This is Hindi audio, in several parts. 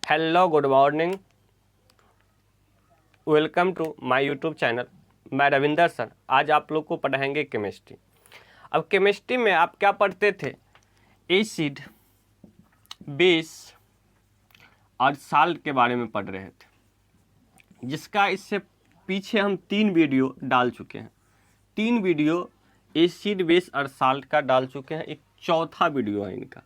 Hello, good morning, welcome to my YouTube channel. मैं रविंदर सर आज आप लोग को पढ़ाएंगे केमिस्ट्री। अब केमिस्ट्री में आप क्या पढ़ते थे? एसिड, बेस और साल्ट के बारे में पढ़ रहे थे, जिसका इससे पीछे हम 3 वीडियो डाल चुके हैं। 3 वीडियो एसिड, बेस और साल्ट का डाल चुके हैं, एक चौथा वीडियो है इनका।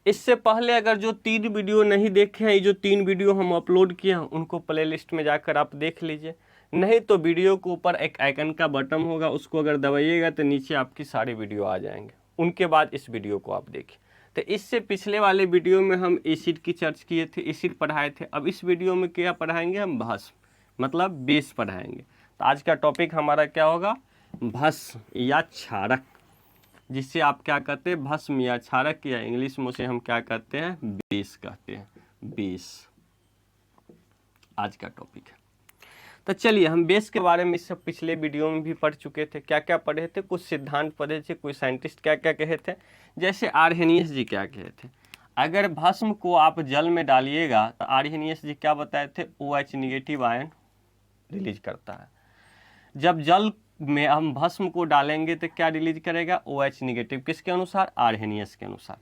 इससे पहले अगर जो 3 वीडियो नहीं देखे हैं, ये जो 3 वीडियो हम अपलोड किए हैं उनको प्लेलिस्ट में जाकर आप देख लीजिए। नहीं तो वीडियो के ऊपर एक आइकन का बटन होगा, उसको अगर दबाइएगा तो नीचे आपकी सारी वीडियो आ जाएंगे। उनके बाद इस वीडियो को आप देखिए। तो इससे पिछले वाले वीडियो में हम एसिड की चर्चा किए थे, एसिड पढ़ाए थे। अब इस वीडियो में क्या पढ़ाएंगे? हम भस्म मतलब बेस पढ़ाएंगे। तो आज का टॉपिक हमारा क्या होगा? भस्म या क्षारक, जिससे आप क्या कहते हैं? भस्म या क्षारक, या इंग्लिश में उसे हम क्या कहते हैं? बेस कहते हैं। बेस आज का टॉपिक है। तो चलिए, हम बेस के बारे में इससे पिछले वीडियो में भी पढ़ चुके थे। क्या क्या पढ़े थे? कुछ सिद्धांत पढ़े थे, कुछ साइंटिस्ट क्या क्या कहे थे। जैसे आर्हेनियस जी क्या कहे थे, अगर भस्म को आप जल में डालिएगा तो आर्हेनियस जी क्या बताए थे? OH नेगेटिव आयन रिलीज करता है। जब जल में हम भस्म को डालेंगे तो क्या रिलीज करेगा? OH negative. किसके अनुसार? आर्हेनियस के अनुसार।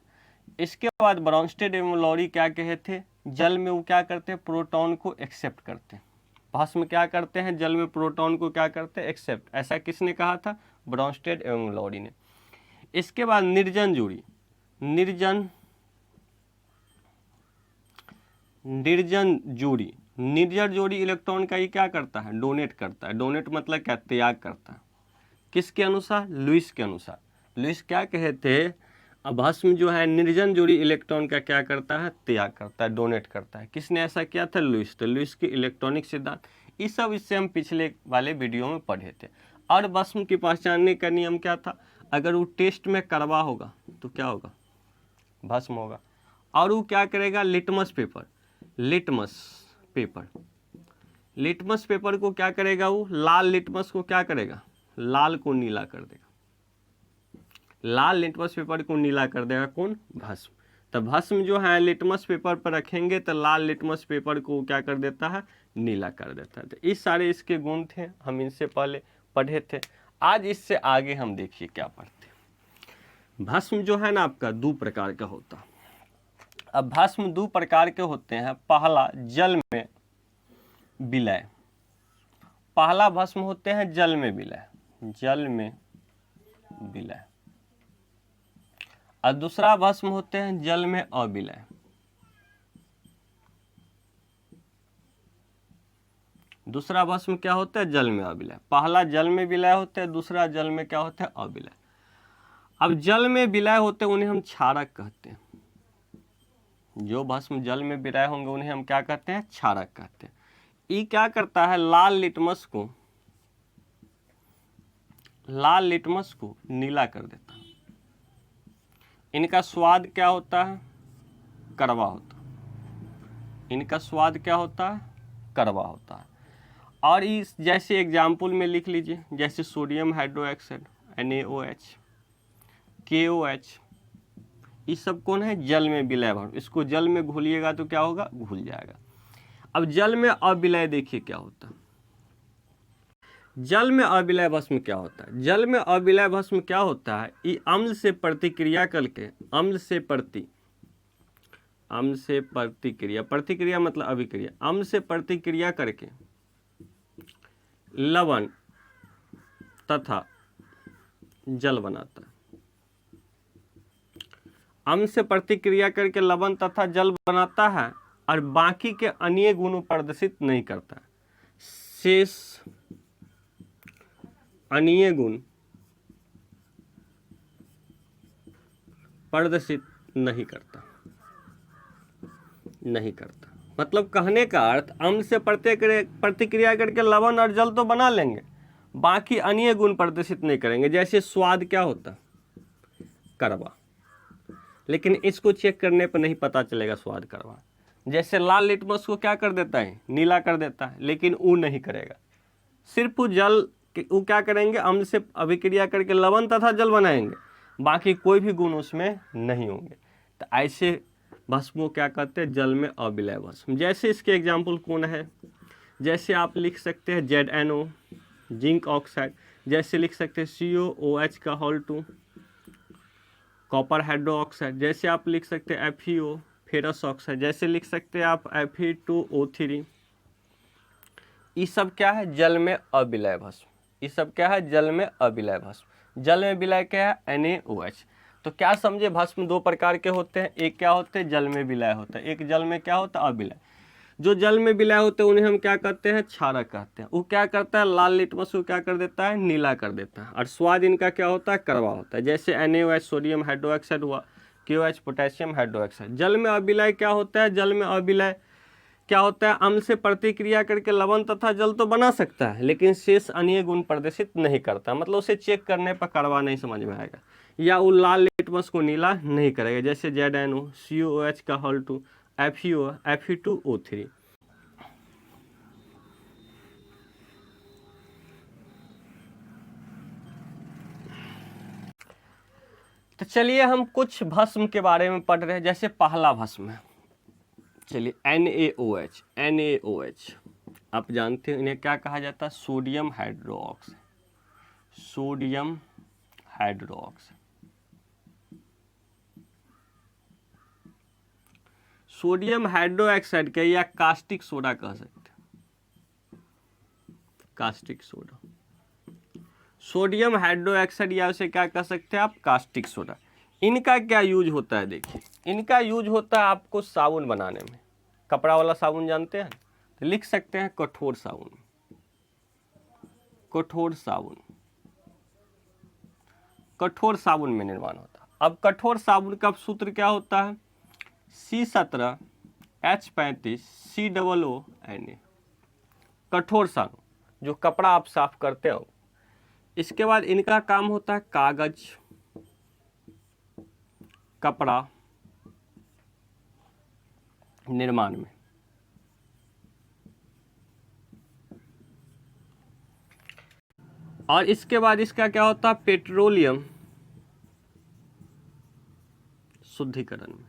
इसके बाद ब्राउनस्टेड एवं लॉरी क्या कहे थे? जल में वो क्या करते हैं? प्रोटॉन को एक्सेप्ट करते हैं। भस्म क्या करते हैं? जल में प्रोटॉन को क्या करते हैं? एक्सेप्ट। ऐसा किसने कहा था? ब्राउनस्टेड एवं लॉरी ने। इसके बाद निर्जन जोड़ी, निर्जन जोड़ी इलेक्ट्रॉन का ये क्या करता है? डोनेट करता है। डोनेट मतलब क्या? त्याग करता है। किसके अनुसार? लुईस के अनुसार। लुईस क्या कहे थे? भस्म जो है निर्जन जोड़ी इलेक्ट्रॉन का क्या करता है? त्याग करता है, डोनेट करता है। किसने ऐसा किया था? लुईस। तो लुईस के इलेक्ट्रॉनिक सिद्धांत, ये सब इससे हम पिछले वाले वीडियो में पढ़े थे। और भस्म की पहचानने का नियम क्या था? अगर वो टेस्ट में कड़वा होगा तो क्या होगा? भस्म होगा। और वो क्या करेगा? लिटमस पेपर को क्या करेगा? वो लाल लिटमस को क्या करेगा? लाल को नीला कर देगा। लाल लिटमस पेपर को नीला कर देगा कौन? भस्म। तो भस्म जो है लिटमस पेपर पर रखेंगे तो लाल लिटमस पेपर को क्या कर देता है? नीला कर देता है। तो इस सारे इसके गुण थे, हम इनसे पहले पढ़े थे। आज इससे आगे हम देखिए क्या पढ़ते हैं। भस्म जो है ना आपका 2 प्रकार का होता है। अब भस्म 2 प्रकार के होते हैं। पहला जल में विलय, पहला भस्म होते हैं जल में विलय, और दूसरा भस्म होते हैं जल में अविलय। दूसरा भस्म क्या होता है? जल में अविलय। पहला जल में विलय होते हैं, दूसरा जल में क्या होता है? अविलय। अब जल में विलय होते हैं उन्हें हम क्षारक कहते हैं। जो भस्म जल में विलय होंगे उन्हें हम क्या कहते हैं? क्षारक कहते हैं। ये क्या करता है? लाल लिटमस को नीला कर देता है। इनका स्वाद क्या होता है? कड़वा होता है। इनका स्वाद क्या होता है? कड़वा होता है। और इस जैसे एग्जाम्पल में लिख लीजिए, जैसे सोडियम हाइड्रोक्साइड NaOH, KOH, ये सब कौन है? जल में विलय भस्म। इसको जल में घोलिएगा तो क्या होगा? घुल जाएगा। अब जल में अविलय देखिए क्या होता है। जल में अविलय भस्म क्या होता है? जल में अविलय भस्म क्या होता है? ये अम्ल से प्रतिक्रिया करके, प्रतिक्रिया मतलब अभिक्रिया, अम्ल से प्रतिक्रिया करके लवण तथा जल बनाता है। अम्ल से प्रतिक्रिया करके लवण तथा जल बनाता है और बाकी के अन्य गुण प्रदर्शित नहीं करता है। शेष अन्य गुण प्रदर्शित नहीं करता। मतलब कहने का अर्थ, अम्ल से प्रतिक्रिया करके लवण और जल तो बना लेंगे, बाकी अन्य गुण प्रदर्शित नहीं करेंगे। जैसे स्वाद क्या होता? कड़वा, लेकिन इसको चेक करने पर नहीं पता चलेगा स्वाद कड़वा। जैसे लाल लिटमस को क्या कर देता है? नीला कर देता है, लेकिन वो नहीं करेगा। सिर्फ वो क्या करेंगे? अम्ल से अभिक्रिया करके लवण तथा जल बनाएंगे, बाकी कोई भी गुण उसमें नहीं होंगे। तो ऐसे भस्म को क्या कहते हैं, जल में अविलय भस्म। जैसे इसके एग्जाम्पल कौन है, जैसे आप लिख सकते हैं ZnO जिंक ऑक्साइड, जैसे लिख सकते हैं COOH का होल 2 कॉपर हाइड्रो ऑक्साइड, जैसे आप लिख सकते हैं FeO फेरस ऑक्साइड, जैसे लिख सकते हैं आप Fe2O3। ये सब क्या है, जल में अविलय भस्म। ये सब क्या है, जल में अविलय भस्म। जल में विलय क्या है, NaOH। तो क्या समझे, भस्म दो प्रकार के होते हैं, एक क्या होते हैं, जल में विलय होता है, एक जल में क्या होता है, अविलय। जो जल में विलय होते हैं उन्हें हम क्या कहते हैं, क्षारक कहते हैं। वो क्या करता है, लाल लिटमस को क्या कर देता है, नीला कर देता है, और स्वाद इनका क्या होता है, कड़वा होता है। जैसे NaOH सोडियम हाइड्रोक्साइड हुआ, KOH पोटेशियम हाइड्रोक्साइड। जल में अविलय क्या होता है, जल में अविलय क्या होता है, अम्ल से प्रतिक्रिया करके लवण तथा जल तो बना सकता है, लेकिन शेष अनीय गुण प्रदर्शित नहीं करता। मतलब उसे चेक करने पर कड़वा नहीं समझ में आएगा, या वो लाल लिटमस को नीला नहीं करेगा। जैसे ZnO COOH का होल 2 FeO Fe2O3। तो चलिए हम कुछ भस्म के बारे में पढ़ रहे हैं। जैसे पहला भस्म है, चलिए NaOH आप जानते हैं इन्हें क्या कहा जाता है, sodium hydroxide. Sodium hydroxide, sodium hydroxide के या कास्टिक सोडा कह सकते हैं, कास्टिक सोडा। सोडियम हाइड्रोक्साइड या उसे क्या कह सकते हैं आप, कास्टिक सोडा। इनका क्या यूज होता है, देखिए इनका यूज होता है आपको साबुन बनाने में। कपड़ा वाला साबुन जानते हैं, तो लिख सकते हैं कठोर साबुन। कठोर साबुन, कठोर साबुन में निर्माण होता है। अब कठोर साबुन का सूत्र क्या होता है, C17H35COO Na। कठोर साबुन, जो कपड़ा आप साफ करते हो। इसके बाद इनका काम होता है कागज, कपड़ा निर्माण में। और इसके बाद इसका क्या होता है, पेट्रोलियम शुद्धिकरण में।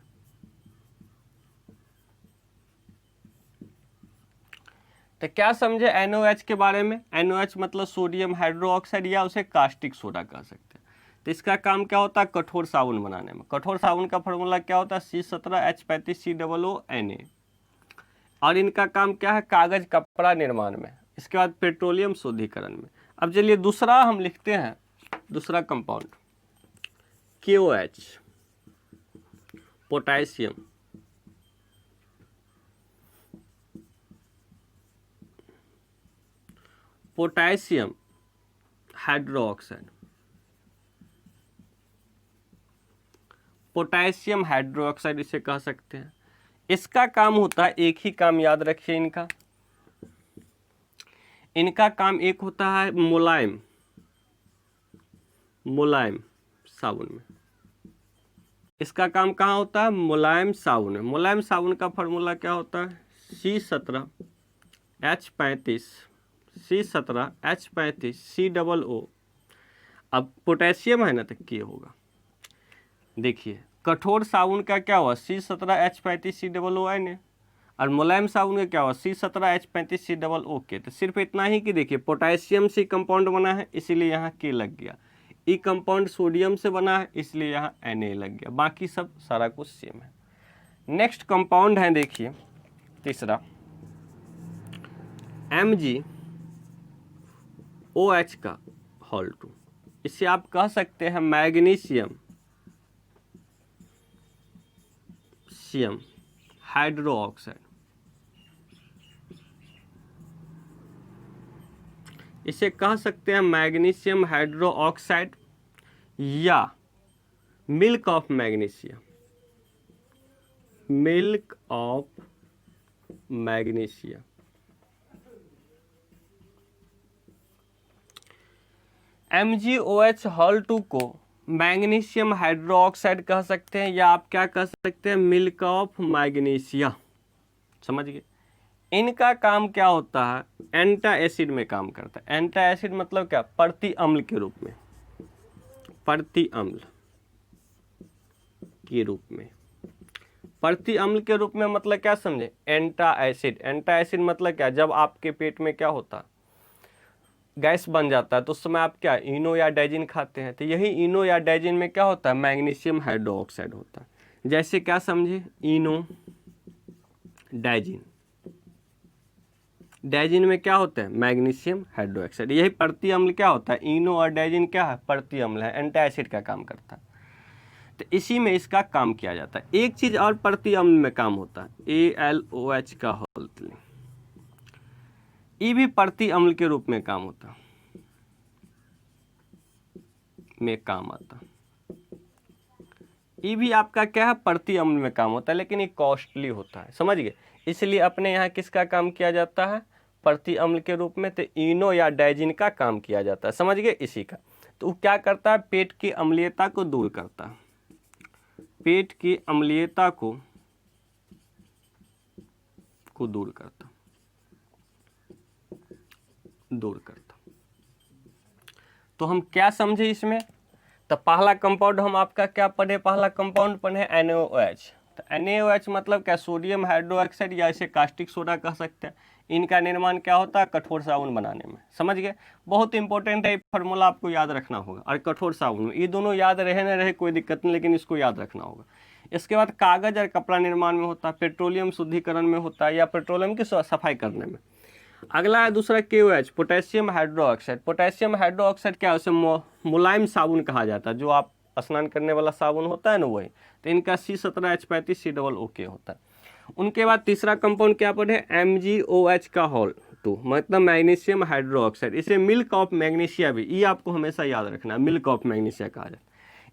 तो क्या समझे NaOH के बारे में। NaOH मतलब सोडियम हाइड्रोक्साइड या उसे कास्टिक सोडा कह सकते हैं। तो इसका काम क्या होता है, कठोर साबुन बनाने में। कठोर साबुन का फॉर्मूला क्या होता है, C17H35COO Na। और इनका काम क्या है, कागज कपड़ा निर्माण में। इसके बाद पेट्रोलियम शुद्धिकरण में। अब चलिए दूसरा हम लिखते हैं, दूसरा compound KOH potassium. Potassium hydroxide, potassium hydroxide इसे कह सकते हैं। इसका काम होता है, एक ही काम याद रखिए इनका। इनका काम एक होता है मुलायम, मुलायम साबुन में। इसका काम कहाँ होता है, मुलायम साबुन में। मुलायम साबुन का फॉर्मूला क्या होता है, C17H35COO। अब पोटेशियम है ना, तो क्या होगा, देखिए कठोर साबुन का क्या हुआ, C17H35COO ना, और मुलायम साबुन का क्या हुआ, C17H35COO के। तो सिर्फ इतना ही कि देखिए पोटेशियम से कंपाउंड बना है, इसीलिए यहाँ के लग गया। ई कंपाउंड सोडियम से बना है, इसलिए यहाँ Na लग गया। बाकी सब सारा कुछ सेम है। नेक्स्ट कंपाउंड है, देखिए तीसरा MgOH का होल 2। इसे आप कह सकते हैं मैग्नीशियम हाइड्रोक्साइड। इसे कह सकते हैं मैग्नीशियम हाइड्रोक्साइड या milk of magnesium, milk of magnesium. MgOH whole 2 को मैग्नीशियम हाइड्रोक्साइड कह सकते हैं, या आप क्या कह सकते हैं, मिल्क ऑफ मैग्नीशिया। समझ गए। इनका काम क्या होता है, एंटा एसिड में काम करता है। एंटा एसिड मतलब क्या, प्रति अम्ल के रूप में, प्रति अम्ल के रूप में। प्रति अम्ल के रूप में मतलब क्या समझे, एंटा एसिड। एंटा एसिड मतलब क्या, जब आपके पेट में क्या होता, गैस बन जाता है, तो उस समय आप क्या इनो या डाइजिन खाते हैं, तो यही इनो या डाइजिन में क्या होता है, मैग्नीशियम हाइड्रोक्साइड होता है। जैसे क्या समझे, इनो डाइजिन, डाइजिन में क्या होता है, मैग्नीशियम हाइड्रोक्साइड। यही प्रति अम्ल क्या होता है, इनो और डाइजिन क्या है, प्रति अम्ल है, एंटी एसिड का काम करता है। तो इसी में इसका काम किया जाता है। एक चीज और प्रति अम्ल में काम होता है, AlOH का होल, ये भी प्रति अम्ल के रूप में काम होता है, में काम आता। ये भी आपका क्या है, प्रति अम्ल में काम होता है, लेकिन ये कॉस्टली होता है, समझ गए। इसलिए अपने यहाँ किसका काम किया जाता है, प्रति अम्ल के रूप में, तो इनो या डाइजिन का काम किया जाता है, समझ गए इसी का। तो वो क्या करता है, पेट की अम्लीयता को दूर करता है, पेट की अम्लीयता को दूर करता, तो हम क्या समझे इसमें, तो पहला कंपाउंड हम आपका क्या पढ़े, पहला कंपाउंड पढ़े NaOH। तो NaOH मतलब क्या, सोडियम हाइड्रोक्साइड या इसे कास्टिक सोडा कह सकते हैं। इनका निर्माण क्या होता है, कठोर साबुन बनाने में, समझ गए। बहुत इंपॉर्टेंट है, फार्मूला आपको याद रखना होगा। और कठोर साबुन में ये दोनों याद रहे न रहे कोई दिक्कत नहीं, लेकिन इसको याद रखना होगा। इसके बाद कागज और कपड़ा निर्माण में होता है, पेट्रोलियम शुद्धिकरण में होता है, या पेट्रोलियम की सफाई करने में। अगला है दूसरा KOH, potassium hydroxide. Potassium hydroxide क्या है, उसे मुलायम साबुन कहा जाता है, जो आप स्नान करने वाला साबुन होता है ना, वही। तो इनका C17H35 COO होता है। उनके बाद तीसरा कंपाउंड क्या पढ़े, MgOH का होल 2, मतलब मैग्नीशियम हाइड्रोक्साइड। इसे मिल्क ऑफ मैग्नीशिया भी, ये आपको हमेशा याद रखना है, मिल्क ऑफ मैग्नीशिया कहा जाता है।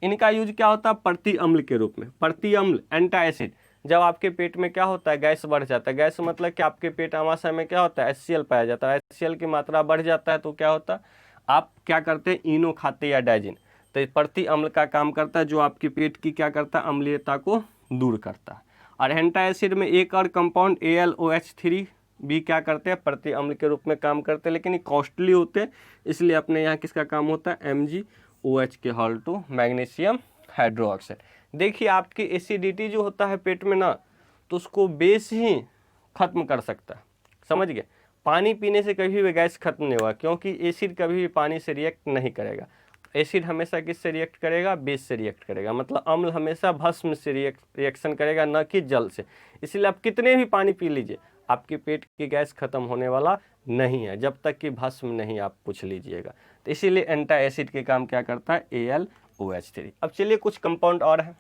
इनका यूज क्या होता है, प्रति अम्ल के रूप में। प्रति अम्ल एंटी एसिड, जब आपके पेट में क्या होता है, गैस बढ़ जाता है। गैस मतलब कि आपके पेट आमाशय में क्या होता है, HCl पाया जाता है। HCl की मात्रा बढ़ जाता है तो क्या होता है, आप क्या करते हैं, इनो खाते या डाइजिन। तो ये प्रति अम्ल का काम करता है, जो आपके पेट की क्या करता है, अम्लीयता को दूर करता है। और एंटी एसिड में एक और कंपाउंड AlOH3 भी क्या करते हैं, प्रति अम्ल के रूप में काम करते हैं, लेकिन ये कॉस्टली होते हैं। इसलिए अपने यहाँ किसका काम होता है, MgOH के होल 2, मैग्नीशियम हाइड्रोक्साइड। देखिए आपकी एसिडिटी जो होता है पेट में ना, तो उसको बेस ही खत्म कर सकता है, समझ गए। पानी पीने से कभी भी गैस खत्म नहीं होगा, क्योंकि एसिड कभी भी पानी से रिएक्ट नहीं करेगा। एसिड हमेशा किससे रिएक्ट करेगा, बेस से रिएक्ट करेगा। मतलब अम्ल हमेशा भस्म से रिएक्शन करेगा, न कि जल से। इसलिए आप कितने भी पानी पी लीजिए, आपके पेट की गैस खत्म होने वाला नहीं है, जब तक कि भस्म नहीं आप पूछ लीजिएगा। तो इसीलिए एंटी एसिड के काम क्या करता है, AlOH3। अब चलिए कुछ कंपाउंड और है।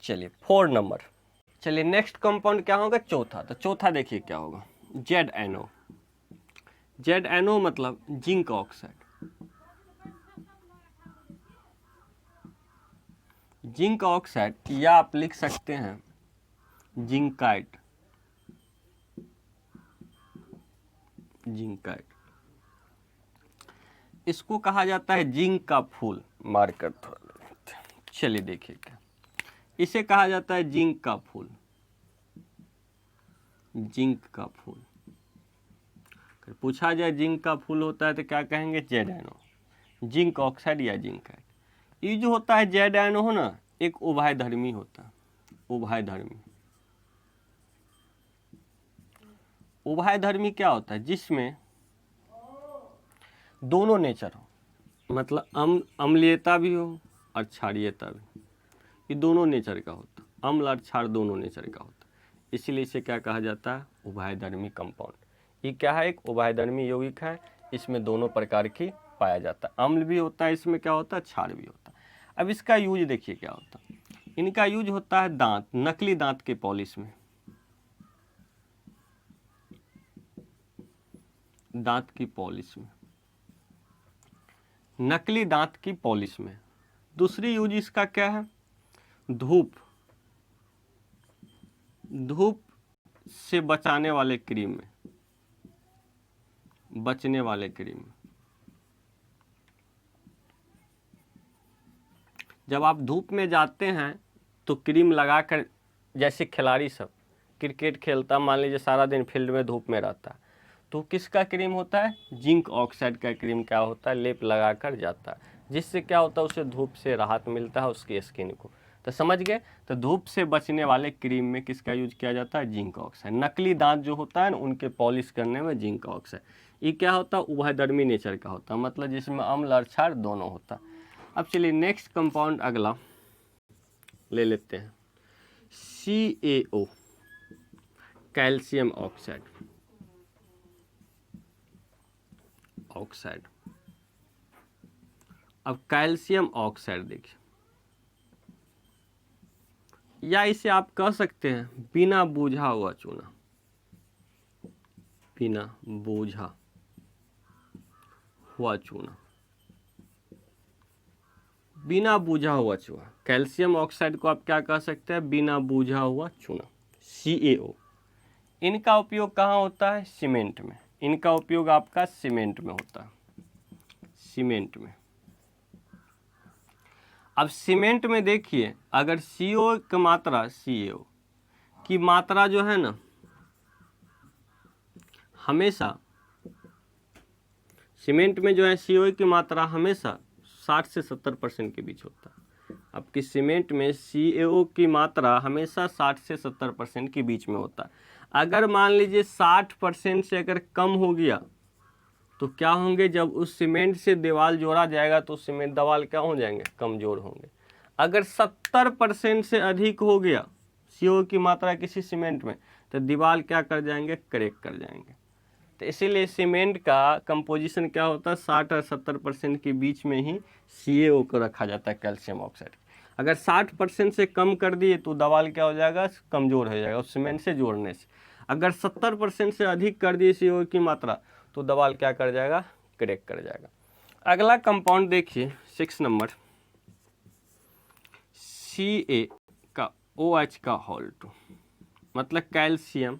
चलिए 4 नंबर। चलिए नेक्स्ट कंपाउंड क्या होगा, चौथा। तो चौथा देखिए क्या होगा, ZnO। ZnO मतलब जिंक ऑक्साइड। जिंक ऑक्साइड, या आप लिख सकते हैं जिंकाइट। जिंकाइट, इसको कहा जाता है जिंक का फूल। मार्कर थोड़ा, चलिए देखिए क्या, इसे कहा जाता है जिंक का फूल। जिंक का फूल, अगर पूछा जाए जिंक का फूल होता है तो क्या कहेंगे, ZnO, जिंक ऑक्साइड या जिंकाइट। ये जो होता है ZnO ना, एक उभयधर्मी होता है। उभयधर्मी, उभयधर्मी क्या होता है, जिसमें दोनों नेचर हो, मतलब अम्लीयता भी हो और क्षारीयता भी। ये दोनों नेचर का होता है, अम्ल और क्षार दोनों नेचर का होता है। इसीलिए इसे क्या कहा जाता है, उभयधर्मी कंपाउंड। ये क्या है, एक उभयधर्मी यौगिक है, इसमें दोनों प्रकार की पाया जाता है। अम्ल भी होता है, इसमें क्या होता है, क्षार भी होता है। अब इसका यूज देखिए क्या होता है। इनका यूज होता है दांत, नकली दांत के पॉलिश में। दांत की पॉलिश में, नकली दांत की पॉलिश में। दूसरी यूज इसका क्या है, धूप, धूप से बचाने वाले क्रीम में, बचने वाले क्रीम में। जब आप धूप में जाते हैं तो क्रीम लगाकर, जैसे खिलाड़ी सब क्रिकेट खेलता, मान लीजिए सारा दिन फील्ड में धूप में रहता है, तो किसका क्रीम होता है, जिंक ऑक्साइड का क्रीम क्या होता है, लेप लगाकर जाता है, जिससे क्या होता है उसे धूप से राहत मिलता है उसकी स्किन को। तो समझ गए, तो धूप से बचने वाले क्रीम में किसका यूज किया जाता है, जिंक ऑक्साइड। नकली दांत जो होता है ना उनके पॉलिश करने में जिंक ऑक्साइड, ये क्या होता है, उभयधर्मी नेचर का होता है, मतलब जिसमें अम्ल और क्षार दोनों होता है। अब चलिए नेक्स्ट कंपाउंड अगला ले लेते हैं, CaO, कैल्शियम ऑक्साइड। अब कैल्शियम ऑक्साइड देखिए, या इसे आप कह सकते हैं बिना बूझा हुआ चूना, बिना बूझा हुआ चूना, बिना बूझा हुआ चूना। कैल्शियम ऑक्साइड को आप क्या कह सकते हैं, बिना बूझा हुआ चूना, CaO। इनका उपयोग कहाँ होता है, सीमेंट में। इनका उपयोग आपका सीमेंट में होता है, सीमेंट में। अब सीमेंट में देखिए, अगर CO की मात्रा, CaO की मात्रा जो है ना, हमेशा सीमेंट में जो है CO की मात्रा हमेशा 60 से 70% के बीच होता है। आपकी सीमेंट में CaO की मात्रा हमेशा 60 से 70% के बीच में होता है। अगर मान लीजिए 60% से अगर कम हो गया तो क्या होंगे, जब उस सीमेंट से दीवार जोड़ा जाएगा तो सीमेंट दीवार क्या हो जाएंगे, कमज़ोर होंगे। अगर 70% से अधिक हो गया CO की मात्रा किसी सीमेंट में, तो दीवार क्या कर जाएंगे, क्रैक कर जाएंगे। तो इसीलिए सीमेंट का कंपोजिशन क्या होता है, 60 और 70% के बीच में ही CaO को रखा जाता है, कैल्शियम ऑक्साइड। अगर 60% से कम कर दिए तो दीवार क्या हो जाएगा, कमज़ोर हो जाएगा उस सीमेंट से जोड़ने से। अगर 70% से अधिक कर दिए CO की मात्रा तो दीवार क्या कर जाएगा, क्रैक कर जाएगा। अगला कंपाउंड देखिए 6 नंबर, Ca का OH का होल 2, मतलब calcium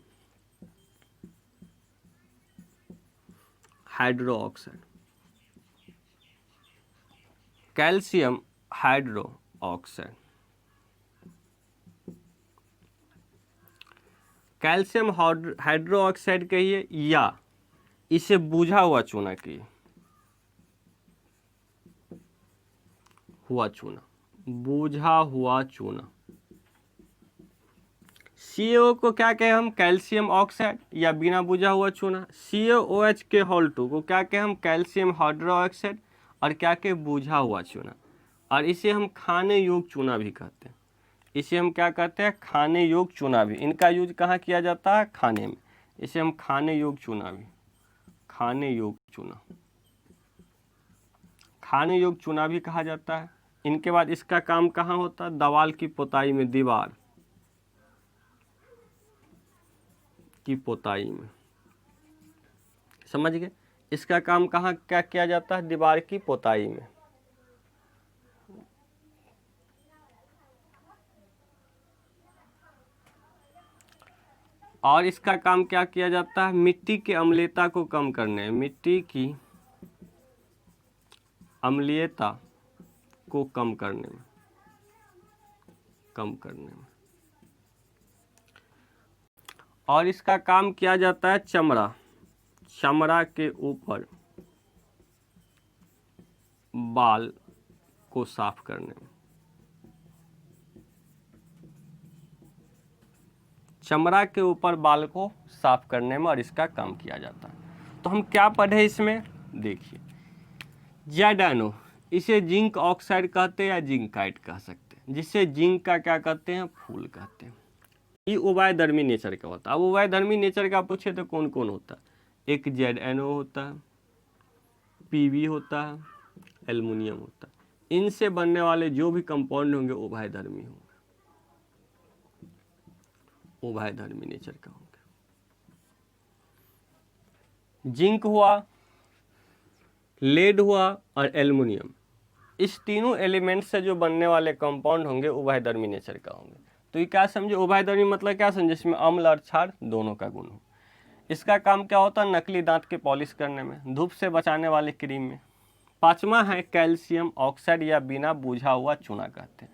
hydro oxide, calcium hydro oxide. Calcium hydro oxide कहिए या इसे बूझा हुआ चूना कहिए, हुआ चूना, बूझा हुआ चूना। CaO को क्या कहें हम, कैल्शियम ऑक्साइड या बिना बूझा हुआ चूना। CaOH के होल 2 को क्या कहें हम, कैल्शियम हाइड्रो ऑक्साइड, और क्या के बूझा हुआ चूना। और इसे हम खाने योग्य चूना भी कहते हैं, इसे हम क्या कहते हैं, खाने योग्य चूना भी। इनका यूज कहाँ किया जाता है, खाने में। इसे हम खाने योग्य चूना भी, खाने योग्य चूना, खाने योग्य चूना भी कहा जाता है। इनके बाद इसका काम कहाँ होता है, दीवार की पोताई में, दीवार की पोताई में। समझ गए, इसका काम कहाँ क्या किया जाता है, दीवार की पोताई में। और इसका काम क्या किया जाता है, मिट्टी की अम्लीयता को कम करने, मिट्टी की अम्लीयता को कम करने में, कम करने में। और इसका काम किया जाता है चमड़ा, चमड़ा के ऊपर बाल को साफ करने में, चमड़ा के ऊपर बाल को साफ करने में और इसका काम किया जाता है। तो हम क्या पढ़े इसमें, देखिए ज़ेडानो, इसे जिंक ऑक्साइड कहते हैं या जिंकाइट कह सकते हैं, जिससे जिंक का क्या कहते हैं, फूल कहते हैं। ये उभयधर्मी नेचर का होता है। अब उभयधर्मी नेचर का पूछे तो कौन कौन होता है, एक ZNO होता है, PB होता है, एल्युमिनियम होता है। इनसे बनने वाले जो भी कंपाउंड होंगे उभयधर्मी होंगे, उभयधर्मी नेचर का होंगे। जिंक हुआ, लेड हुआ और एल्युमिनियम, इस तीनों एलिमेंट से जो बनने वाले कंपाउंड होंगे उभयधर्मी नेचर का होंगे। तो ये क्या समझे, उभयधर्मी मतलब क्या समझे, इसमें अम्ल और क्षार दोनों का गुण हो। इसका काम क्या होता है, नकली दांत के पॉलिश करने में, धूप से बचाने वाले क्रीम में। 5वां है कैल्शियम ऑक्साइड या बिना बूझा हुआ चूना कहते हैं।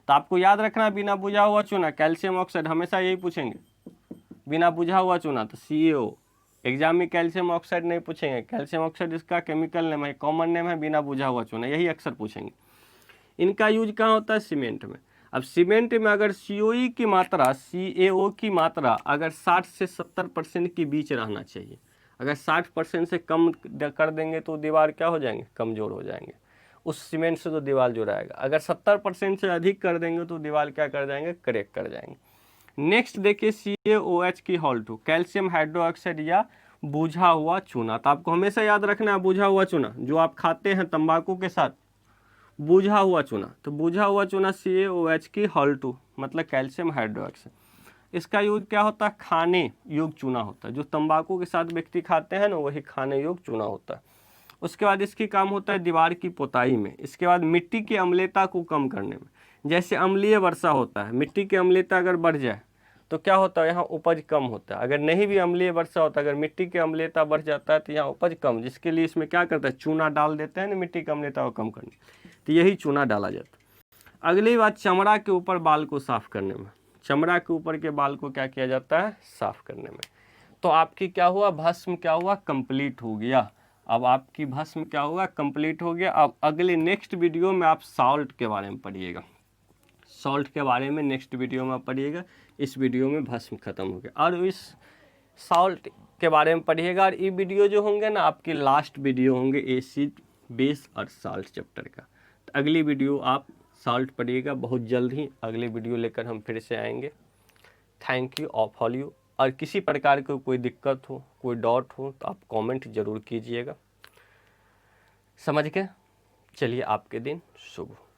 तो आपको याद रखना, बिना बूझा हुआ चूना कैल्शियम ऑक्साइड, हमेशा यही पूछेंगे। बिना बूझा हुआ चूना तो CaO, एग्जाम में कैल्शियम ऑक्साइड नहीं पूछेंगे, कैल्शियम ऑक्साइड इसका केमिकल नेम है, कॉमन नेम है, बिना बुझा हुआ चूना, यही अक्सर पूछेंगे। इनका यूज कहाँ होता है? सीमेंट में। अब सीमेंट में अगर COE की मात्रा, CaO की मात्रा अगर 60 से 70% के बीच रहना चाहिए। अगर 60% से कम कर देंगे तो दीवार क्या हो जाएंगे? कमज़ोर हो जाएंगे, उस सीमेंट से तो दीवार जुड़ाएगा। अगर 70% से अधिक कर देंगे तो दीवार क्या कर जाएंगे? क्रैक कर जाएंगे। नेक्स्ट देखिए CaOH की Hal2, कैल्शियम हाइड्रोक्साइड या बुझा हुआ चूना। तो आपको हमेशा याद रखना है बुझा हुआ चूना, जो आप खाते हैं तंबाकू के साथ, बुझा हुआ चूना। तो बुझा हुआ चूना CaOH की Hal2 मतलब कैल्शियम हाइड्रोक्साइड। इसका यूज क्या होता है? खाने योग्य चूना होता है, जो तंबाकू के साथ व्यक्ति खाते हैं ना, वही खाने योग्य चूना होता है। उसके बाद इसकी काम होता है दीवार की पुताई में। इसके बाद मिट्टी की अम्लता को कम करने में। जैसे अम्लीय वर्षा होता है, मिट्टी की अम्लता अगर बढ़ जाए तो क्या होता है? यहाँ उपज कम होता है। अगर नहीं भी अम्लीय वर्षा होता है, अगर मिट्टी की अम्लता बढ़ जाता है तो यहाँ उपज कम, जिसके लिए इसमें क्या करता है? चूना डाल देते हैं ना मिट्टी की अम्लता को कम करने, तो यही चूना डाला जाता है। अगली बात, चमड़ा के ऊपर बाल को साफ करने में। चमड़ा के ऊपर के बाल को क्या किया जाता है? साफ करने में। तो आपकी क्या हुआ? भस्म क्या हुआ? कंप्लीट हो गया। अब आपकी भस्म क्या हुआ? कंप्लीट हो गया। अब अगले नेक्स्ट वीडियो में आप सॉल्ट के बारे में पढ़िएगा, सॉल्ट के बारे में नेक्स्ट वीडियो में पढ़िएगा। इस वीडियो में भस्म खत्म हो गया और इस सॉल्ट के बारे में पढ़िएगा। और ये वीडियो जो होंगे ना आपकी लास्ट वीडियो होंगे एसिड, बेस और सॉल्ट चैप्टर का। तो अगली वीडियो आप सॉल्ट पढ़िएगा। बहुत जल्द ही अगली वीडियो लेकर हम फिर से आएंगे। Thank you all you. और किसी प्रकार की कोई दिक्कत हो, कोई डाउट हो तो आप कमेंट ज़रूर कीजिएगा। समझ के चलिए, आपके दिन शुभ हो।